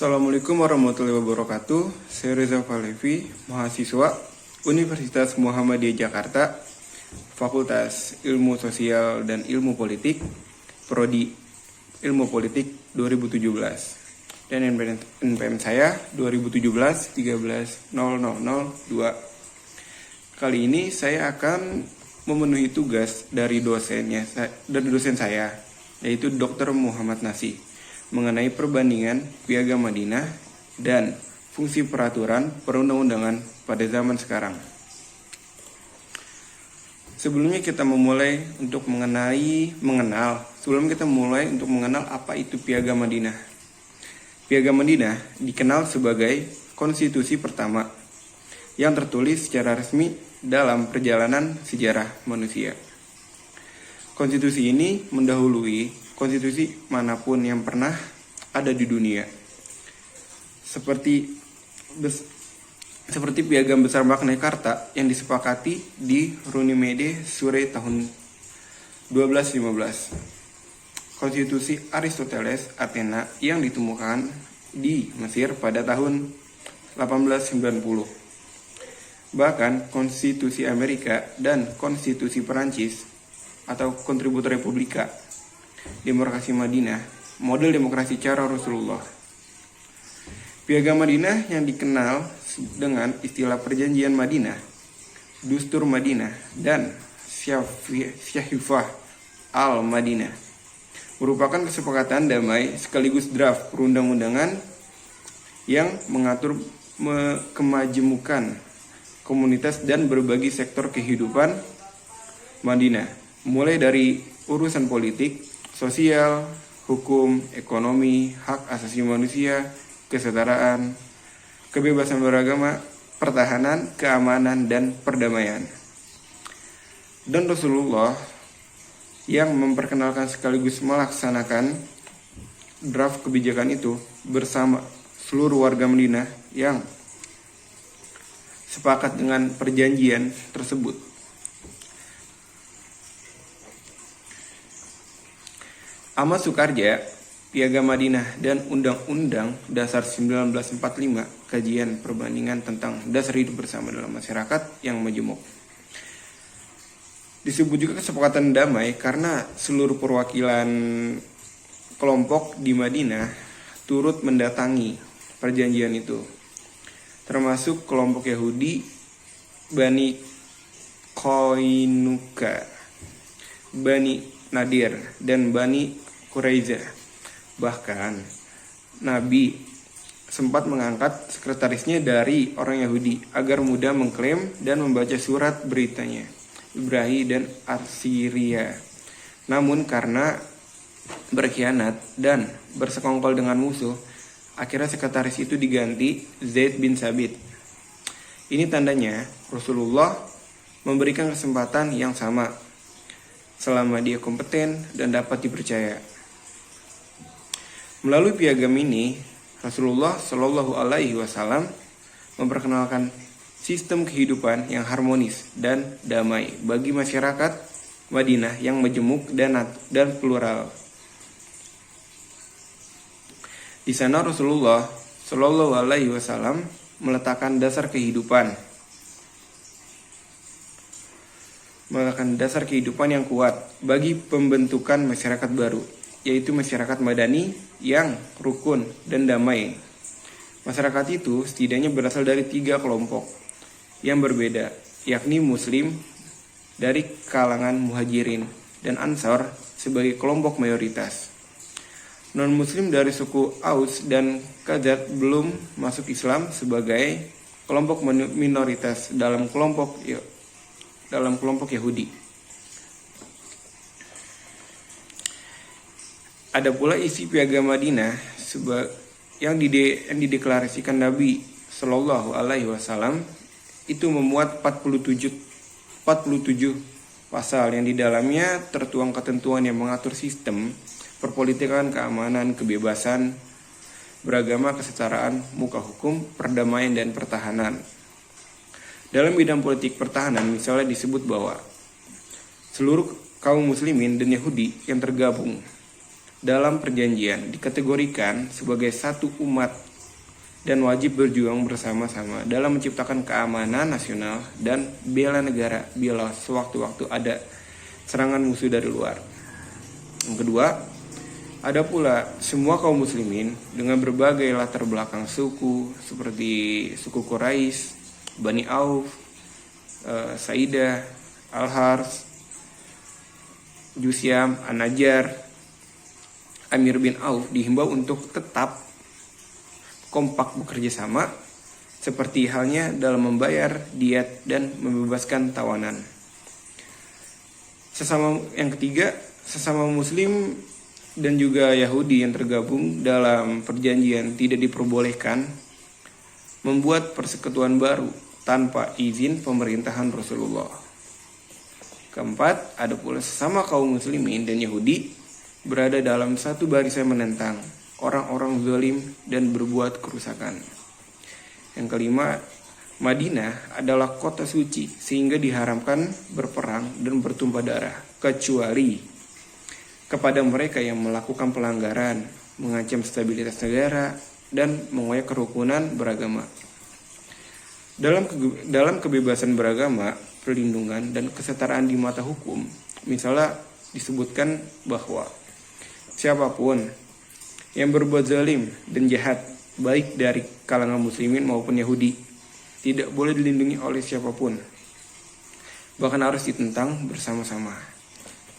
Assalamualaikum warahmatullahi wabarakatuh. Saya Reza Falevi, mahasiswa Universitas Muhammadiyah Jakarta, Fakultas Ilmu Sosial dan Ilmu Politik, Prodi Ilmu Politik 2017. Dan NPM saya 2017-13-0002. Kali ini saya akan memenuhi tugas dari dosen saya, yaitu Dr. Muhammad Nasih, mengenai perbandingan Piagam Madinah dan fungsi peraturan perundang-undangan pada zaman sekarang. Sebelum kita mulai untuk mengenal apa itu Piagam Madinah. Piagam Madinah dikenal sebagai konstitusi pertama yang tertulis secara resmi dalam perjalanan sejarah manusia. Konstitusi ini mendahului konstitusi manapun yang pernah ada di dunia. Seperti Piagam Besar Magna Carta yang disepakati di Runnymede, Surrey tahun 1215. Konstitusi Aristoteles Athena yang ditemukan di Mesir pada tahun 1890. Bahkan konstitusi Amerika dan konstitusi Perancis atau Kontributo Republika, Demokrasi Madinah, model demokrasi cara Rasulullah. Piagam Madinah yang dikenal dengan istilah Perjanjian Madinah, Dustur Madinah, dan Syahifah al-Madinah merupakan kesepakatan damai sekaligus draft perundang-undangan yang mengatur kemajemukan komunitas dan berbagai sektor kehidupan Madinah, mulai dari urusan politik, sosial, hukum, ekonomi, hak asasi manusia, kesetaraan, kebebasan beragama, pertahanan, keamanan, dan perdamaian. Dan Rasulullah yang memperkenalkan sekaligus melaksanakan draft kebijakan itu bersama seluruh warga Madinah yang sepakat dengan perjanjian tersebut. Ahmad Sukarja, Piagam Madinah dan Undang-Undang Dasar 1945, kajian perbandingan tentang dasar hidup bersama dalam masyarakat yang majemuk. Disebut juga kesepakatan damai karena seluruh perwakilan kelompok di Madinah turut mendatangi perjanjian itu, termasuk kelompok Yahudi, Bani Qainuqa, Bani Nadir, dan Bani Quraiza. Bahkan Nabi sempat mengangkat sekretarisnya dari orang Yahudi agar mudah mengklaim dan membaca surat beritanya, Ibrani dan Arsiria. Namun karena berkhianat dan bersekongkol dengan musuh, akhirnya sekretaris itu diganti Zaid bin Sabit. Ini tandanya Rasulullah memberikan kesempatan yang sama selama dia kompeten dan dapat dipercaya. Melalui piagam ini, Rasulullah Shallallahu Alaihi Wasallam memperkenalkan sistem kehidupan yang harmonis dan damai bagi masyarakat Madinah yang majemuk dan plural. Di sana Rasulullah Shallallahu Alaihi Wasallam meletakkan dasar kehidupan yang kuat bagi pembentukan masyarakat baru, yaitu masyarakat madani yang rukun dan damai. Masyarakat itu setidaknya berasal dari 3 kelompok yang berbeda, yakni Muslim dari kalangan Muhajirin dan Ansar sebagai kelompok mayoritas. Non-Muslim dari suku Aus dan Khazraj belum masuk Islam sebagai kelompok minoritas dalam kelompok Yahudi. Ada pula isi Piagam Madinah yang dideklarasikan Nabi Shallallahu Alaihi Wasallam itu memuat 47 pasal yang di dalamnya tertuang ketentuan yang mengatur sistem perpolitikan, keamanan, kebebasan beragama, kesetaraan, muka hukum, perdamaian, dan pertahanan. Dalam bidang politik pertahanan misalnya disebut bahwa seluruh kaum muslimin dan Yahudi yang tergabung dalam perjanjian dikategorikan sebagai satu umat dan wajib berjuang bersama-sama dalam menciptakan keamanan nasional dan bela negara bila sewaktu-waktu ada serangan musuh dari luar. Yang kedua, ada pula semua kaum muslimin dengan berbagai latar belakang suku seperti suku Quraisy, Bani Auf, Saidah, Al-Hars, Jusyam, An-Najjar, Amir bin Auf dihimbau untuk tetap kompak bekerja sama seperti halnya dalam membayar diat dan membebaskan tawanan. Yang ketiga, sesama muslim dan juga Yahudi yang tergabung dalam perjanjian tidak diperbolehkan membuat persekutuan baru tanpa izin pemerintahan Rasulullah. Keempat, ada pula sesama kaum muslimin dan Yahudi berada dalam satu barisan menentang orang-orang zalim dan berbuat kerusakan. Yang kelima, Madinah adalah kota suci sehingga diharamkan berperang dan bertumpah darah kecuali kepada mereka yang melakukan pelanggaran, mengancam stabilitas negara, dan mengoyak kerukunan beragama. Dalam kebebasan beragama, perlindungan, dan kesetaraan di mata hukum, misalnya disebutkan bahwa siapapun yang berbuat zalim dan jahat, baik dari kalangan muslimin maupun Yahudi, tidak boleh dilindungi oleh siapapun, bahkan harus ditentang bersama-sama.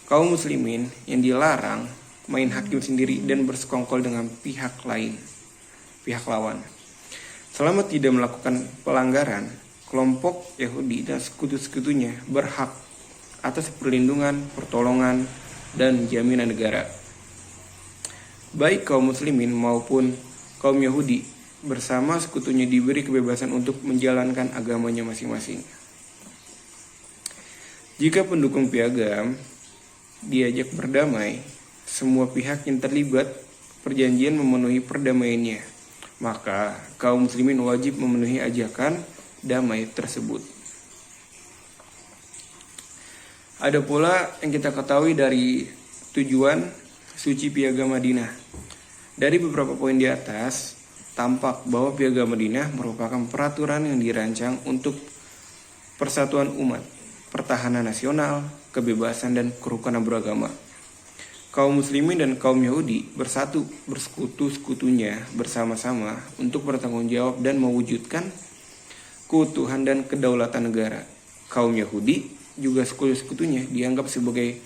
Kaum muslimin yang dilarang main hakim sendiri dan bersekongkol dengan pihak lawan. Selama tidak melakukan pelanggaran, kelompok Yahudi dan sekutu-sekutunya berhak atas perlindungan, pertolongan, dan jaminan negara. Baik kaum muslimin maupun kaum Yahudi bersama sekutunya diberi kebebasan untuk menjalankan agamanya masing-masing. Jika pendukung piagam diajak berdamai, semua pihak yang terlibat perjanjian memenuhi perdamaiannya, maka kaum muslimin wajib memenuhi ajakan damai tersebut. Ada pula yang kita ketahui dari tujuan suci piagam Madinah. Dari beberapa poin di atas, tampak bahwa piagam Madinah merupakan peraturan yang dirancang untuk persatuan umat, pertahanan nasional, kebebasan dan kerukunan beragama. Kaum muslimin dan kaum Yahudi bersatu bersekutu-sekutunya bersama-sama untuk bertanggung jawab dan mewujudkan keutuhan dan kedaulatan negara. Kaum Yahudi juga sekutu-sekutunya dianggap sebagai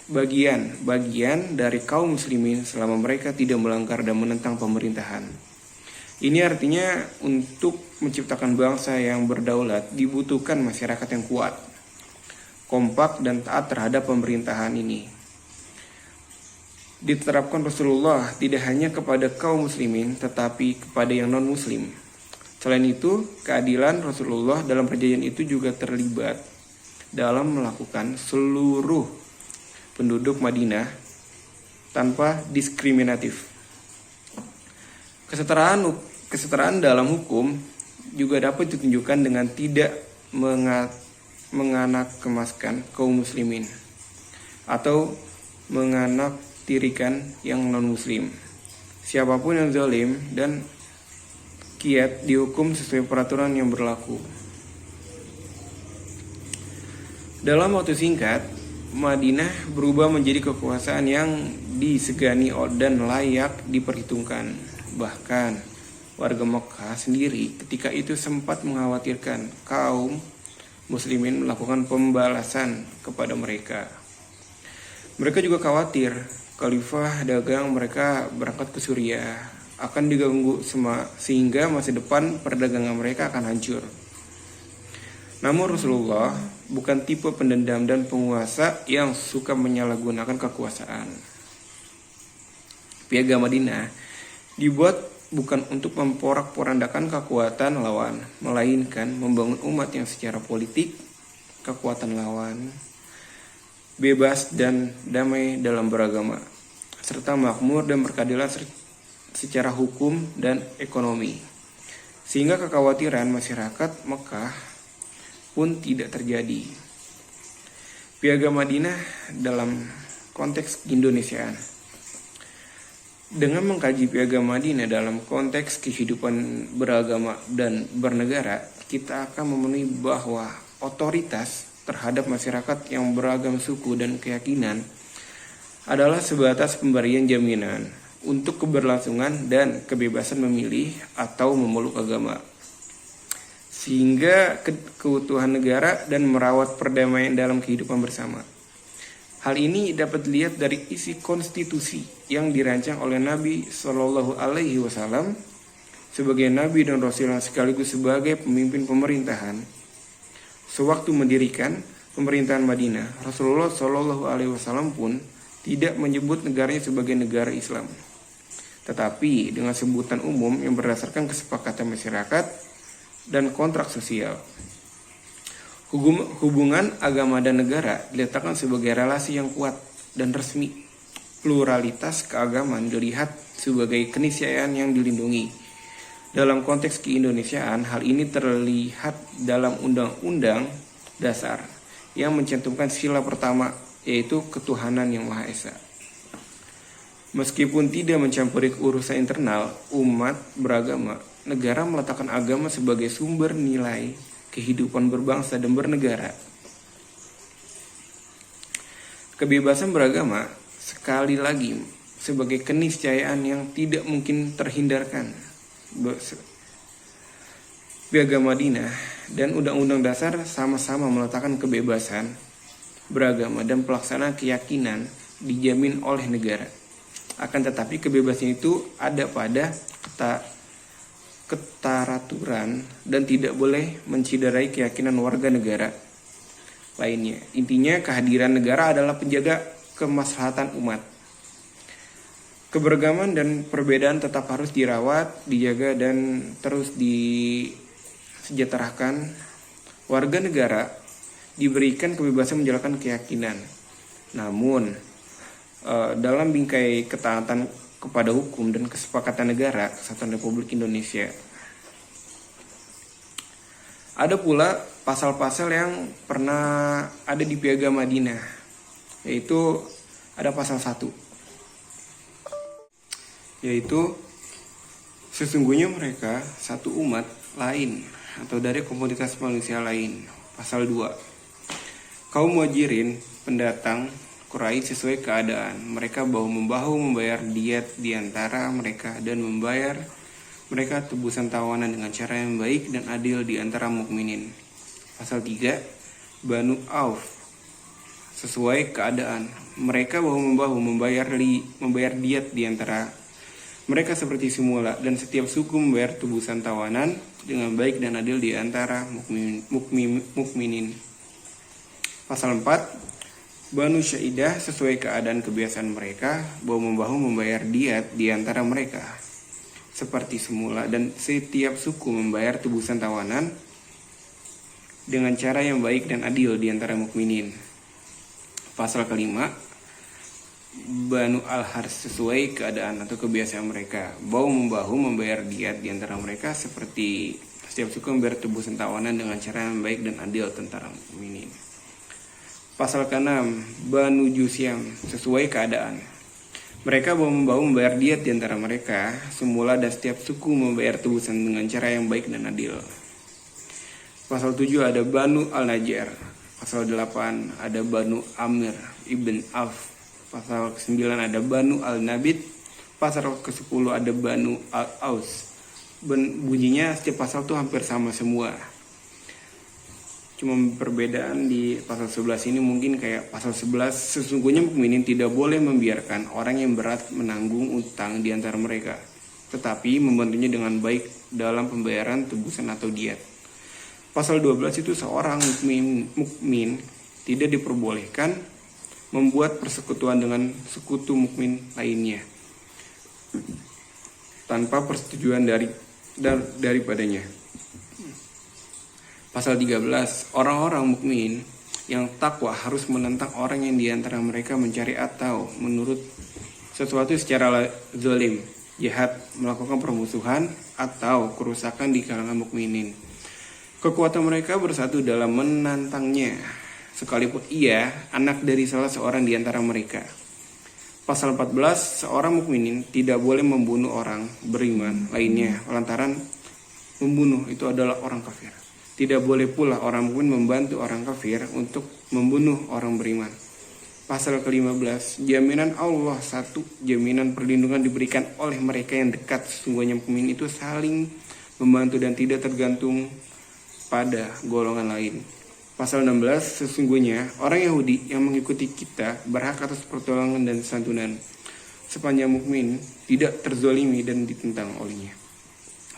bagian dari kaum muslimin selama mereka tidak melanggar dan menentang pemerintahan. Ini artinya untuk menciptakan bangsa yang berdaulat dibutuhkan masyarakat yang kuat, kompak dan taat terhadap pemerintahan ini. Diterapkan Rasulullah tidak hanya kepada kaum muslimin tetapi kepada yang non-muslim. Selain itu, keadilan Rasulullah dalam perjanjian itu juga terlibat dalam melakukan seluruh penduduk Madinah tanpa diskriminatif. Kesetaraan dalam hukum juga dapat ditunjukkan dengan tidak menganakkemaskan kaum muslimin atau menganaktirikan yang non-muslim. Siapapun yang zalim dan kiat dihukum sesuai peraturan yang berlaku. Dalam waktu singkat, Madinah berubah menjadi kekuasaan yang disegani dan layak diperhitungkan. Bahkan warga Mekah sendiri ketika itu sempat mengkhawatirkan kaum muslimin melakukan pembalasan kepada mereka. Mereka juga khawatir khalifah dagang mereka berangkat ke Suriah akan diganggu sehingga masa depan perdagangan mereka akan hancur. Namun Rasulullah bukan tipe pendendam dan penguasa yang suka menyalahgunakan kekuasaan. Piagam Madinah dibuat bukan untuk memporak-porandakan kekuatan lawan, melainkan membangun umat yang secara politik, kekuatan lawan, bebas dan damai dalam beragama, serta makmur dan berkeadilan secara hukum dan ekonomi. Sehingga kekhawatiran masyarakat Mekah pun tidak terjadi. Piagam Madinah dalam konteks Indonesiaan. Dengan mengkaji Piagam Madinah dalam konteks kehidupan beragama dan bernegara, kita akan memenuhi bahwa otoritas terhadap masyarakat yang beragam suku dan keyakinan adalah sebatas pemberian jaminan untuk keberlangsungan dan kebebasan memilih atau memeluk agama, sehingga keutuhan negara dan merawat perdamaian dalam kehidupan bersama. Hal ini dapat dilihat dari isi konstitusi yang dirancang oleh Nabi Shallallahu Alaihi Wasallam sebagai Nabi dan Rasul yang sekaligus sebagai pemimpin pemerintahan. Sewaktu mendirikan pemerintahan Madinah, Rasulullah Shallallahu Alaihi Wasallam pun tidak menyebut negaranya sebagai negara Islam, tetapi dengan sebutan umum yang berdasarkan kesepakatan masyarakat dan kontrak sosial. Hubungan agama dan negara diletakkan sebagai relasi yang kuat dan resmi. Pluralitas keagamaan dilihat sebagai keniscayaan yang dilindungi. Dalam konteks keindonesiaan, hal ini terlihat dalam Undang-Undang Dasar yang mencantumkan sila pertama, yaitu ketuhanan yang Maha Esa. Meskipun tidak mencampuri urusan internal umat beragama, negara meletakkan agama sebagai sumber nilai kehidupan berbangsa dan bernegara. Kebebasan beragama sekali lagi sebagai keniscayaan yang tidak mungkin terhindarkan. Piagam Madinah dan Undang-Undang Dasar sama-sama meletakkan kebebasan beragama dan pelaksanaan keyakinan dijamin oleh negara. Akan tetapi kebebasan itu ada pada keteraturan dan tidak boleh menciderai keyakinan warga negara lainnya. Intinya, kehadiran negara adalah penjaga kemaslahatan umat. Keberagaman dan perbedaan tetap harus dirawat, dijaga, dan terus disejahterakan. Warga negara diberikan kebebasan menjalankan keyakinan. Namun, dalam bingkai ketaatan kepada hukum dan kesepakatan negara Kesatuan Republik Indonesia. Ada pula pasal-pasal yang pernah ada di Piagam Madinah, yaitu ada pasal 1, yaitu sesungguhnya mereka satu umat lain atau dari komunitas manusia lain. Pasal 2, kaum muhajirin pendatang Quraisy sesuai keadaan. Mereka bahu-membahu membayar diat di antara mereka dan membayar mereka tebusan tawanan dengan cara yang baik dan adil di antara mukminin. Pasal 3, Banu Auf sesuai keadaan. Mereka bahu-membahu membayar diat di antara mereka seperti semula, dan setiap suku membayar tebusan tawanan dengan baik dan adil di antara mukminin. Pasal 4, Banu Syaidah sesuai keadaan kebiasaan mereka, bahu-membahu membayar diat di antara mereka seperti semula, dan setiap suku membayar tebusan tawanan dengan cara yang baik dan adil di antara mukminin. Pasal kelima, Banu Al-Hars sesuai keadaan atau kebiasaan mereka, bahu-membahu membayar diat di antara mereka seperti setiap suku membayar tebusan tawanan dengan cara yang baik dan adil tentara mukminin. Pasal ke-6, Banu Jusyam sesuai keadaan. Mereka bahu-membahu membayar diat di antara mereka semula, dan setiap suku membayar tebusan dengan cara yang baik dan adil. Pasal 7 ada Banu Al-Najjar. Pasal 8 ada Banu Amir Ibn Auf. Pasal ke-9 ada Banu Al-Nabit. Pasal ke-10 ada Banu Al-Aus. Bunyinya setiap pasal tuh hampir sama semua. Cuma perbedaan di pasal 11 ini mungkin kayak pasal 11, sesungguhnya mukminin tidak boleh membiarkan orang yang berat menanggung utang di antara mereka, tetapi membantunya dengan baik dalam pembayaran tebusan atau diat. Pasal 12 itu seorang mukmin tidak diperbolehkan membuat persekutuan dengan sekutu mukmin lainnya tanpa persetujuan daripadanya. Pasal 13, orang-orang mukmin yang takwa harus menentang orang yang diantara mereka mencari atau menurut sesuatu secara zalim, jahat, melakukan permusuhan atau kerusakan di kalangan mukminin. Kekuatan mereka bersatu dalam menantangnya, sekalipun ia anak dari salah seorang di antara mereka. Pasal 14, seorang mukminin tidak boleh membunuh orang beriman lainnya lantaran membunuh itu adalah orang kafir. Tidak boleh pula orang mukmin membantu orang kafir untuk membunuh orang beriman. Pasal ke-15, jaminan Allah. 1. Jaminan perlindungan diberikan oleh mereka yang dekat. Sesungguhnya mukmin itu saling membantu dan tidak tergantung pada golongan lain. Pasal 16, sesungguhnya orang Yahudi yang mengikuti kita berhak atas pertolongan dan santunan sepanjang mukmin tidak terzolimi dan ditentang olehnya.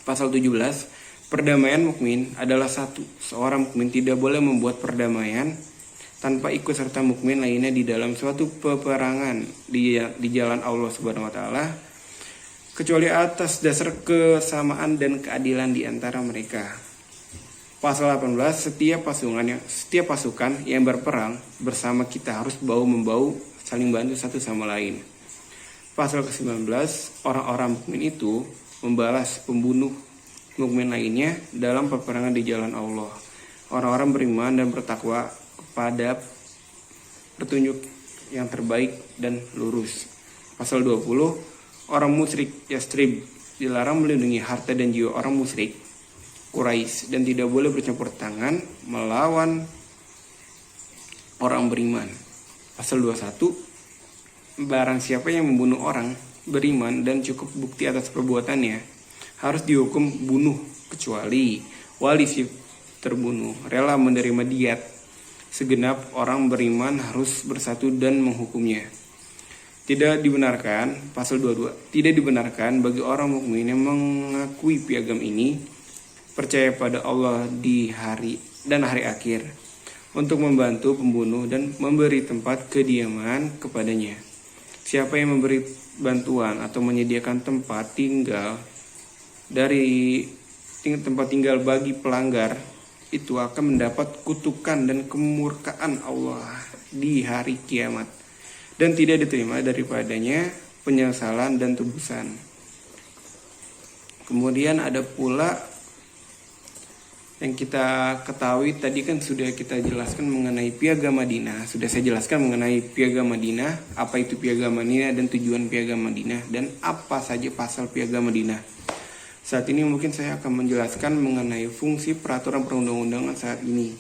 Pasal 17, perdamaian mukmin adalah 1. Seorang mukmin tidak boleh membuat perdamaian tanpa ikut serta mukmin lainnya di dalam suatu peperangan di jalan Allah Subhanahu wa taala, kecuali atas dasar kesamaan dan keadilan di antara mereka. Pasal 18, setiap pasukan yang berperang bersama kita harus bahu-membahu saling bantu satu sama lain. Pasal ke-19, orang-orang mukmin itu membalas pembunuh mukmin lainnya dalam peperangan di jalan Allah. Orang-orang beriman dan bertakwa kepada petunjuk yang terbaik dan lurus. Pasal 20, orang musyrik Yastrib dilarang melindungi harta dan jiwa orang musyrik Quraisy dan tidak boleh bercampur tangan melawan orang beriman. Pasal 21, barang siapa yang membunuh orang beriman dan cukup bukti atas perbuatannya harus dihukum bunuh kecuali wali si terbunuh rela menerima diat. Segenap orang beriman harus bersatu dan menghukumnya. Tidak dibenarkan, pasal 22, tidak dibenarkan bagi orang mukmin yang mengakui piagam ini, percaya pada Allah di hari akhir, untuk membantu pembunuh dan memberi tempat kediaman kepadanya. Siapa yang memberi bantuan atau menyediakan tempat tinggal bagi pelanggar itu akan mendapat kutukan dan kemurkaan Allah di hari kiamat dan tidak diterima daripadanya penyesalan dan tebusan. Kemudian ada pula yang kita ketahui tadi kan sudah kita jelaskan mengenai Piagam Madinah. Sudah saya jelaskan mengenai Piagam Madinah, apa itu Piagam Madinah dan tujuan Piagam Madinah dan apa saja pasal Piagam Madinah. Saat ini mungkin saya akan menjelaskan mengenai fungsi peraturan perundang-undangan saat ini.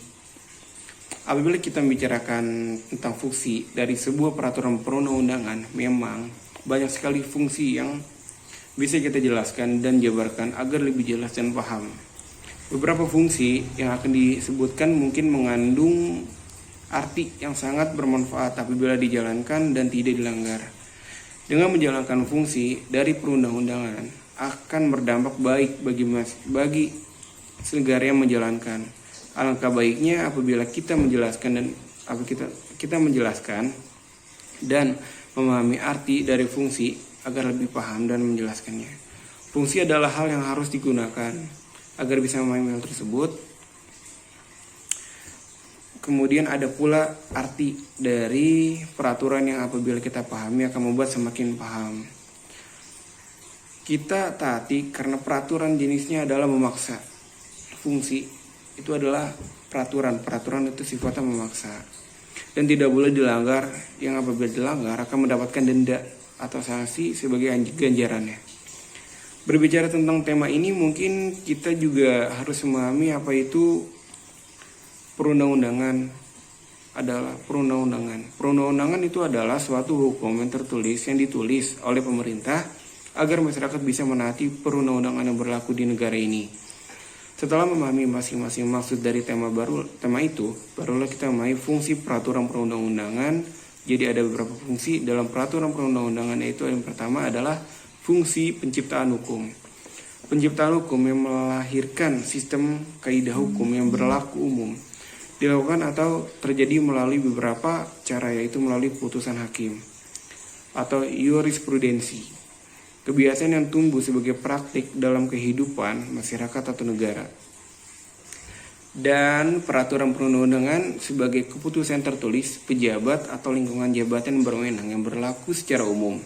Apabila kita membicarakan tentang fungsi dari sebuah peraturan perundang-undangan, memang banyak sekali fungsi yang bisa kita jelaskan dan jabarkan agar lebih jelas dan paham. Beberapa fungsi yang akan disebutkan mungkin mengandung arti yang sangat bermanfaat apabila dijalankan dan tidak dilanggar. Dengan menjalankan fungsi dari perundang-undangan akan berdampak baik bagi negara yang menjalankan. Alangkah baiknya apabila kita menjelaskan dan memahami arti dari fungsi agar lebih paham dan menjelaskannya. Fungsi adalah hal yang harus digunakan agar bisa memahami hal tersebut. Kemudian ada pula arti dari peraturan yang apabila kita pahami akan membuat semakin paham. Kita taati karena peraturan jenisnya adalah memaksa. Fungsi itu adalah peraturan itu sifatnya memaksa dan tidak boleh dilanggar, yang apabila dilanggar akan mendapatkan denda atau sanksi sebagai ganjarannya. Berbicara tentang tema ini mungkin kita juga harus memahami apa itu perundang-undangan. Perundang-undangan itu adalah suatu hukum yang tertulis yang ditulis oleh pemerintah agar masyarakat bisa menaati perundang-undangan yang berlaku di negara ini. Setelah memahami masing-masing maksud dari tema itu, barulah kita memahami fungsi peraturan perundang-undangan. Jadi ada beberapa fungsi dalam peraturan perundang-undangan, yaitu yang pertama adalah fungsi penciptaan hukum. Penciptaan hukum yang melahirkan sistem kaidah hukum yang berlaku umum dilakukan atau terjadi melalui beberapa cara, yaitu melalui putusan hakim atau jurisprudensi. Kebiasaan yang tumbuh sebagai praktik dalam kehidupan masyarakat atau negara. Dan peraturan perundang-undangan sebagai keputusan tertulis pejabat atau lingkungan jabatan berwenang yang berlaku secara umum.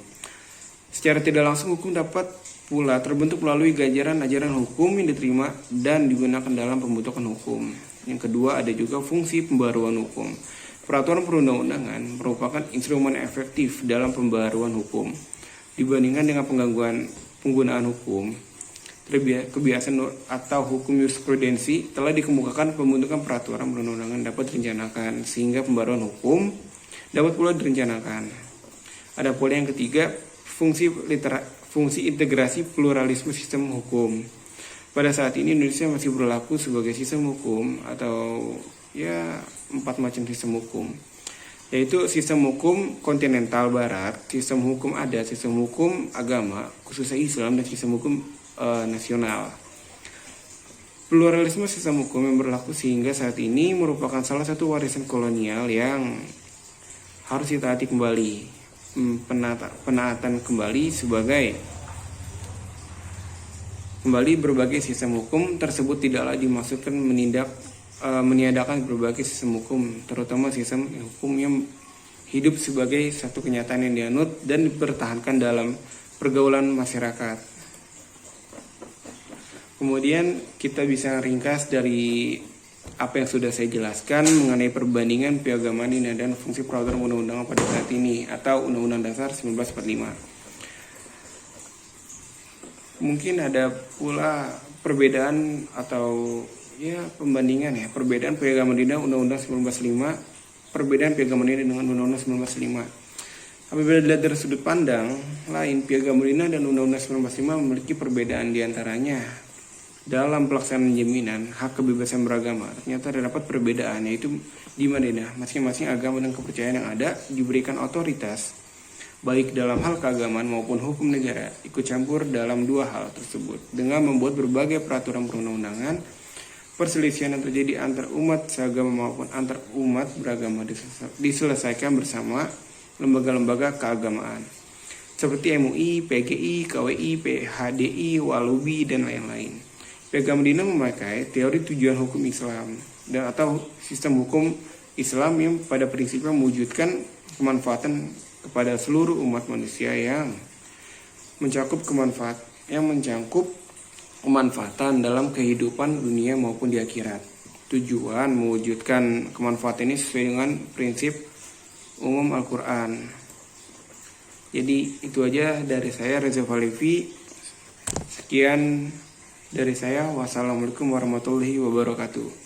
Secara tidak langsung hukum dapat pula terbentuk melalui ajaran hukum yang diterima dan digunakan dalam pembentukan hukum. Yang kedua ada juga fungsi pembaruan hukum. Peraturan perundang-undangan merupakan instrumen efektif dalam pembaharuan hukum. Dibandingkan dengan penggunaan hukum, kebiasaan atau hukum jurisprudensi telah dikemukakan pembentukan peraturan perundang-undangan dapat direncanakan, sehingga pembaharuan hukum dapat pula direncanakan. Ada pula yang ketiga, fungsi integrasi pluralisme sistem hukum. Pada saat ini Indonesia masih berlaku sebagai sistem hukum atau 4 macam sistem hukum, yaitu sistem hukum kontinental barat, sistem hukum adat, sistem hukum agama khususnya Islam, dan sistem hukum nasional. Pluralisme sistem hukum yang berlaku sehingga saat ini merupakan salah satu warisan kolonial yang harus ditaati kembali. Penaatan kembali berbagai sistem hukum tersebut tidaklah dimaksudkan meniadakan berbagai sistem hukum, terutama sistem hukum yang hidup sebagai satu kenyataan yang dianut dan dipertahankan dalam pergaulan masyarakat. Kemudian kita bisa ringkas dari apa yang sudah saya jelaskan mengenai perbandingan Piagam Madinah dan fungsi peraturan undang-undangan pada saat ini atau Undang-Undang Dasar 1945. Mungkin ada pula perbedaan atau perbedaan Piagam Madinah Undang-Undang 1945, perbedaan Piagam Madinah dengan Undang-Undang 1945. Apabila dilihat dari sudut pandang lain, Piagam Madinah dan Undang-Undang 1945 memiliki perbedaan diantaranya. Dalam pelaksanaan jaminan hak kebebasan beragama, ternyata terdapat perbedaan, yaitu di Madinah masing-masing agama dan kepercayaan yang ada diberikan otoritas baik dalam hal keagamaan maupun hukum negara ikut campur dalam dua hal tersebut dengan membuat berbagai peraturan perundang-undangan. Perselisihan yang terjadi antar umat seagama maupun antar umat beragama diselesaikan bersama lembaga-lembaga keagamaan seperti MUI, PGI, KWI, PHDI, Walubi, dan lain-lain. Piagam Madinah memakai teori tujuan hukum Islam dan atau sistem hukum Islam yang pada prinsipnya mewujudkan kemanfaatan kepada seluruh umat manusia yang mencakup kemanfaatan dalam kehidupan dunia maupun di akhirat. Tujuan mewujudkan kemanfaatan ini sesuai dengan prinsip umum Al-Quran. Jadi itu aja dari saya, Reza Falevi. Sekian dari saya. Wassalamualaikum warahmatullahi wabarakatuh.